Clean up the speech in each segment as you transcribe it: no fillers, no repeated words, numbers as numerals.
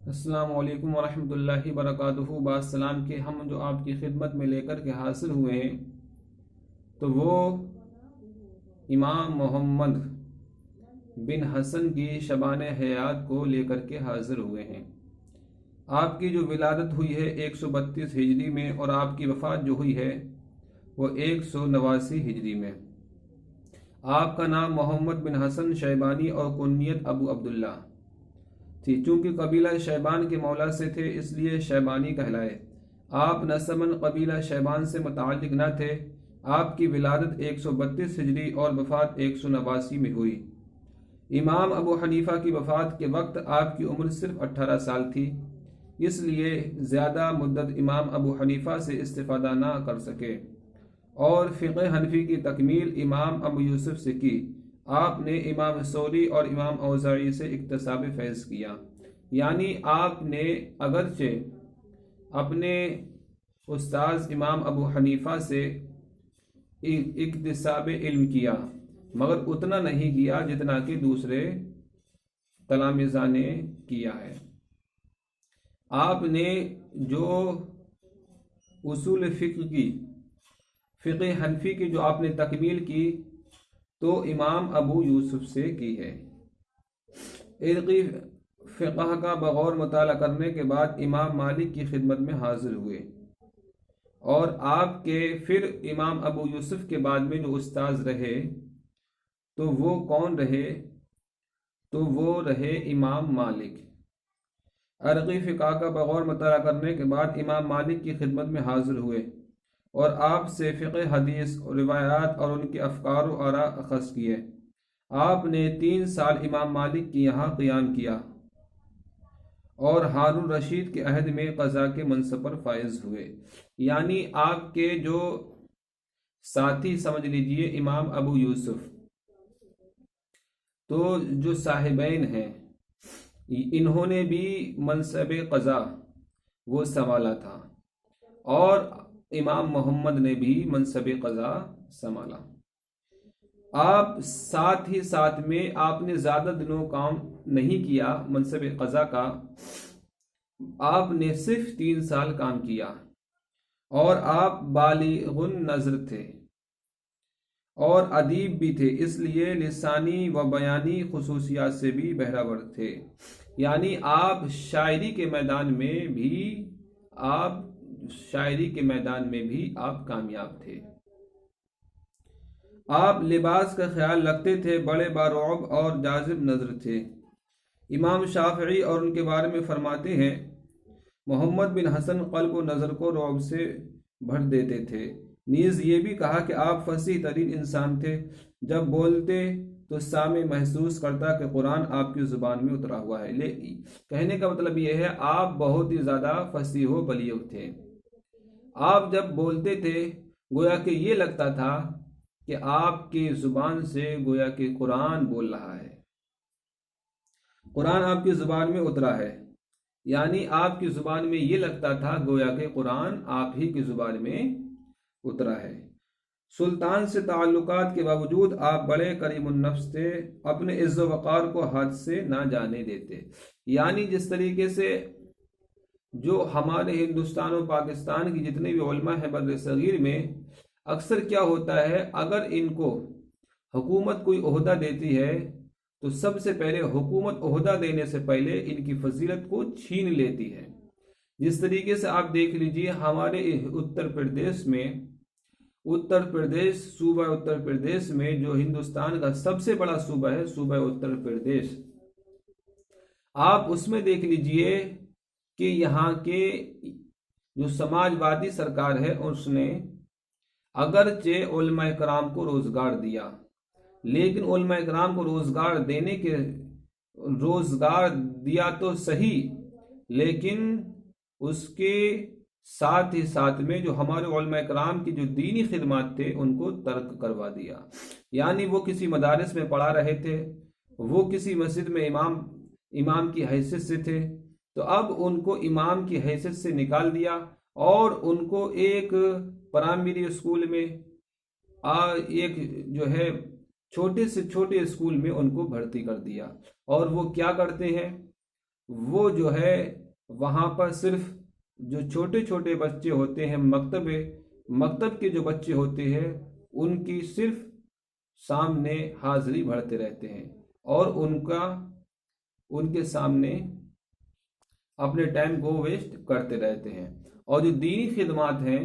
السلام علیکم ورحمۃ اللہ وبرکاتہ۔ باسلام کے ہم جو آپ کی خدمت میں لے کر کے حاصل ہوئے ہیں تو وہ امام محمد بن حسن کی شبان حیات کو لے کر کے حاضر ہوئے ہیں۔ آپ کی جو ولادت ہوئی ہے 132 ہجری میں اور آپ کی وفات جو ہوئی ہے وہ 189 ہجری میں۔ آپ کا نام محمد بن حسن شیبانی اور کنیت ابو عبداللہ تھی۔ چونکہ قبیلہ شیبان کے مولا سے تھے اس لیے شیبانی کہلائے۔ آپ نسباً قبیلہ شیبان سے متعلق نہ تھے۔ آپ کی ولادت 132 ہجری اور وفات 189 میں ہوئی۔ امام ابو حنیفہ کی وفات کے وقت آپ کی عمر صرف 18 سال تھی، اس لیے زیادہ مدت امام ابو حنیفہ سے استفادہ نہ کر سکے اور فقہ حنفی کی تکمیل امام ابو یوسف سے کی۔ آپ نے امام ثوری اور امام اوزاعی سے اکتساب فیض کیا، یعنی آپ نے اگرچہ اپنے استاذ امام ابو حنیفہ سے اکتساب علم کیا مگر اتنا نہیں کیا جتنا کہ دوسرے تلامذہ نے کیا ہے۔ آپ نے جو اصول فقہ حنفی کی جو آپ نے تکمیل کی تو امام ابو یوسف سے کی ہے۔ عرقی فقہ کا بغور مطالعہ کرنے کے بعد امام مالک کی خدمت میں حاضر ہوئے اور آپ کے پھر امام ابو یوسف کے بعد میں جو استاذ رہے تو وہ کون رہے؟ تو وہ رہے امام مالک۔ عرقی فقہ کا بغور مطالعہ کرنے کے بعد امام مالک کی خدمت میں حاضر ہوئے اور آپ سے فقہ حدیث روایات اور ان کے افکار و آراء اخذ کیے۔ آپ نے 3 سال امام مالک کی یہاں قیام کیا اور ہارون رشید کے عہد میں قضاء کے منصب پر فائز ہوئے۔ یعنی آپ کے جو ساتھی سمجھ لیجئے امام ابو یوسف، تو جو صاحبین ہیں انہوں نے بھی منصب قضاء وہ سنبھالا تھا اور امام محمد نے بھی منصب قضاء سنبھالا۔ آپ ساتھ ہی ساتھ میں آپ نے زیادہ دنوں کام نہیں کیا منصب قضاء کا، آپ نے صرف 3 سال کام کیا اور آپ بالغ النظر تھے اور ادیب بھی تھے، اس لیے لسانی و بیانی خصوصیات سے بھی بہرہور تھے۔ یعنی آپ شاعری کے میدان میں بھی آپ کامیاب تھے۔ آپ لباس کا خیال رکھتے تھے، بڑے بارعب اور جاذب نظر تھے۔ امام شافعی اور ان کے بارے میں فرماتے ہیں محمد بن حسن قلب و نظر کو رعب سے بھر دیتے تھے۔ نیز یہ بھی کہا کہ آپ فصیح ترین انسان تھے، جب بولتے تو سامع محسوس کرتا کہ قرآن آپ کی زبان میں اترا ہوا ہے۔ کہنے کا مطلب یہ ہے آپ بہت ہی زیادہ فصیح و بلیغ تھے۔ آپ جب بولتے تھے گویا کہ یہ لگتا تھا کہ آپ کی زبان سے گویا کہ قرآن بول رہا ہے، قرآن آپ کی زبان میں اترا ہے۔ یعنی آپ کی زبان میں یہ لگتا تھا گویا کہ قرآن آپ ہی کی زبان میں اترا ہے۔ سلطان سے تعلقات کے باوجود آپ بڑے کریم النفس تھے، اپنے عز و وقار کو ہاتھ سے نہ جانے دیتے۔ یعنی جس طریقے سے جو ہمارے ہندوستان و پاکستان کی جتنے بھی علماء ہیں بر صغیر میں، اکثر کیا ہوتا ہے اگر ان کو حکومت کوئی عہدہ دیتی ہے تو سب سے پہلے حکومت عہدہ دینے سے پہلے ان کی فضیلت کو چھین لیتی ہے۔ جس طریقے سے آپ دیکھ لیجئے ہمارے صوبہ اتر پردیش میں جو ہندوستان کا سب سے بڑا صوبہ ہے صوبہ اتر پردیش، آپ اس میں دیکھ لیجئے کہ یہاں کے جو سماج وادی سرکار ہے اس نے اگرچہ علماء کرام کو روزگار دیا، لیکن علماء کرام کو روزگار دیا تو صحیح، لیکن اس کے ساتھ ہی ساتھ میں جو ہمارے علماء کرام کی جو دینی خدمات تھے ان کو ترک کروا دیا۔ یعنی وہ کسی مدارس میں پڑھا رہے تھے، وہ کسی مسجد میں امام کی حیثیت سے تھے، تو اب ان کو امام کی حیثیت سے نکال دیا اور ان کو ایک پرائمری اسکول میں ایک جو ہے چھوٹے سے چھوٹے اسکول میں ان کو بھرتی کر دیا۔ اور وہ کیا کرتے ہیں وہ جو ہے وہاں پر صرف جو چھوٹے چھوٹے بچے ہوتے ہیں مکتب کے جو بچے ہوتے ہیں ان کی صرف سامنے حاضری بھرتے رہتے ہیں اور ان کے سامنے اپنے ٹائم کو ویسٹ کرتے رہتے ہیں، اور جو دینی خدمات ہیں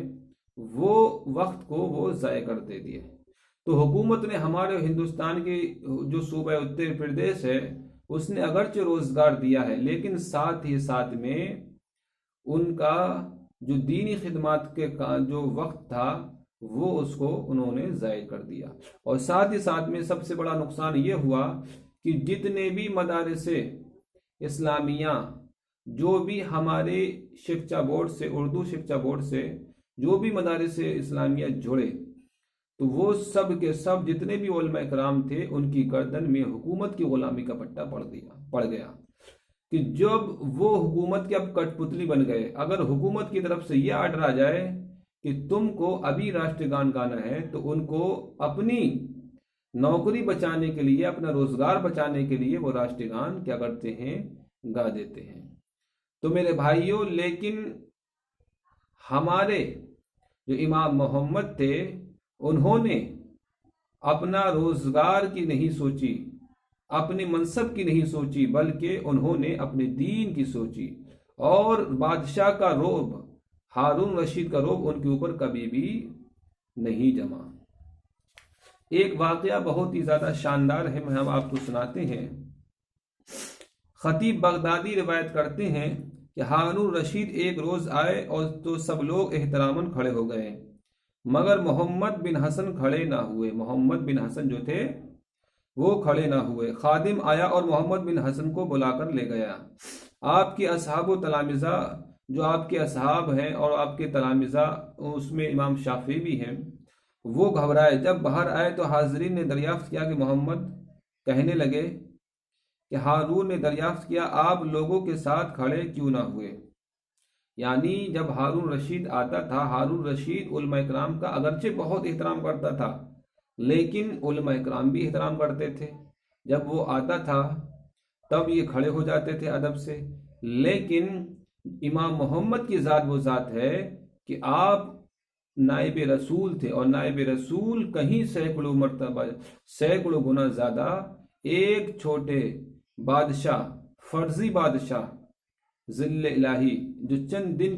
وہ وقت کو وہ ضائع کر دیتی ہے۔ تو حکومت نے ہمارے ہندوستان کے جو صوبہ اتر پردیش ہے اس نے اگرچہ روزگار دیا ہے، لیکن ساتھ ہی ساتھ میں ان کا جو دینی خدمات کے جو وقت تھا وہ اس کو انہوں نے ضائع کر دیا، اور ساتھ ہی ساتھ میں سب سے بڑا نقصان یہ ہوا کہ جتنے بھی مدارس اسلامیہ جو بھی ہمارے شکشا بورڈ سے، اردو شکشا بورڈ سے جو بھی مدارس اسلامیہ جڑے، تو وہ سب کے سب جتنے بھی علماء کرام تھے ان کی گردن میں حکومت کی غلامی کا پٹا پڑ گیا کہ جب وہ حکومت کے اب کٹ پتلی بن گئے۔ اگر حکومت کی طرف سے یہ آرڈر آ جائے کہ تم کو ابھی راشٹر گان گانا ہے، تو ان کو اپنی نوکری بچانے کے لیے، اپنا روزگار بچانے کے لیے وہ راشٹر گان کیا کرتے ہیں، گا دیتے ہیں۔ تو میرے بھائیوں، لیکن ہمارے جو امام محمد تھے انہوں نے اپنا روزگار کی نہیں سوچی، اپنے منصب کی نہیں سوچی، بلکہ انہوں نے اپنے دین کی سوچی، اور بادشاہ کا رعب، ہارون رشید کا رعب ان کے اوپر کبھی بھی نہیں جما۔ ایک واقعہ بہت ہی زیادہ شاندار ہے، ہم آپ کو سناتے ہیں۔ خطیب بغدادی روایت کرتے ہیں کہ ہارون رشید ایک روز آئے اور تو سب لوگ احتراماً کھڑے ہو گئے، مگر محمد بن حسن کھڑے نہ ہوئے۔ محمد بن حسن جو تھے وہ کھڑے نہ ہوئے۔ خادم آیا اور محمد بن حسن کو بلا کر لے گیا۔ آپ کے اصحاب و تلامذہ، جو آپ کے اصحاب ہیں اور آپ کے تلامذہ، اس میں امام شافعی بھی ہیں، وہ گھبرائے۔ جب باہر آئے تو حاضرین نے دریافت کیا کہ محمد کہنے لگے کہ ہارون نے دریافت کیا آپ لوگوں کے ساتھ کھڑے کیوں نہ ہوئے؟ یعنی جب ہارون رشید آتا تھا، ہارون رشید علماء کرام کا اگرچہ بہت احترام کرتا تھا، لیکن علماء کرام بھی احترام کرتے تھے۔ جب وہ آتا تھا تب یہ کھڑے ہو جاتے تھے ادب سے، لیکن امام محمد کی ذات وہ ذات ہے کہ آپ نائب رسول تھے، اور نائب رسول کہیں سینکڑوں مرتبہ، سینکڑوں گنا زیادہ ایک چھوٹے بادشاہ، فرضی بادشاہ، ذل الہی، جو چند دن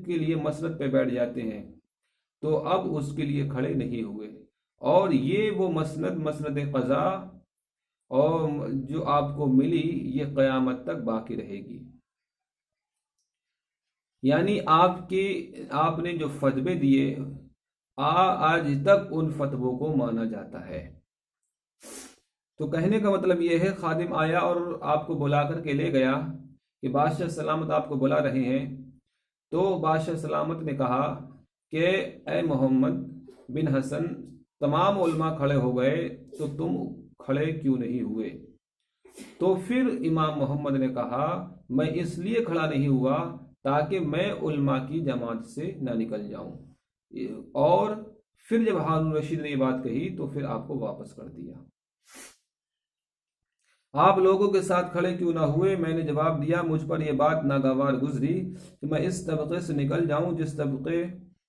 کے لیے مسند پہ بیٹھ جاتے ہیں، تو اب اس کے لیے کھڑے نہیں ہوئے، اور یہ وہ مسند قضا اور جو آپ کو ملی یہ قیامت تک باقی رہے گی۔ یعنی آپ نے جو فتوے دیے آج تک ان فتووں کو مانا جاتا ہے۔ تو کہنے کا مطلب یہ ہے، خادم آیا اور آپ کو بلا کر کے لے گیا کہ بادشاہ سلامت آپ کو بلا رہے ہیں۔ تو بادشاہ سلامت نے کہا کہ اے محمد بن حسن، تمام علماء کھڑے ہو گئے تو تم کھڑے کیوں نہیں ہوئے؟ تو پھر امام محمد نے کہا میں اس لیے کھڑا نہیں ہوا تاکہ میں علماء کی جماعت سے نہ نکل جاؤں۔ اور پھر جب ہارون رشید نے یہ بات کہی تو پھر آپ کو واپس کر دیا۔ آپ لوگوں کے ساتھ کھڑے کیوں نہ ہوئے؟ میں نے جواب دیا مجھ پر یہ بات ناگوار گزری کہ میں اس طبقے سے نکل جاؤں جس طبقے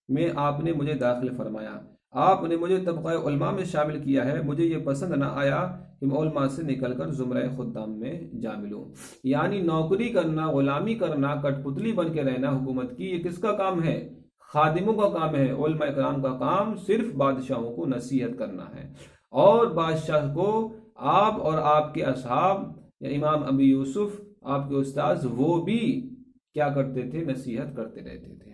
میں آپ نے مجھے داخل فرمایا۔ آپ نے مجھے طبقہ علماء میں شامل کیا ہے، مجھے یہ پسند نہ آیا کہ میں علماء سے نکل کر زمرہ خدام میں جا ملوں۔ یعنی نوکری کرنا، غلامی کرنا، کٹ پتلی بن کے رہنا حکومت کی، یہ کس کا کام ہے؟ خادموں کا کام ہے۔ علماء کرام کا کام صرف بادشاہوں کو نصیحت کرنا ہے، اور بادشاہ کو آپ اور آپ کے اصحاب یا امام ابی یوسف آپ کے استاذ وہ بھی کیا کرتے تھے؟ نصیحت کرتے رہتے تھے۔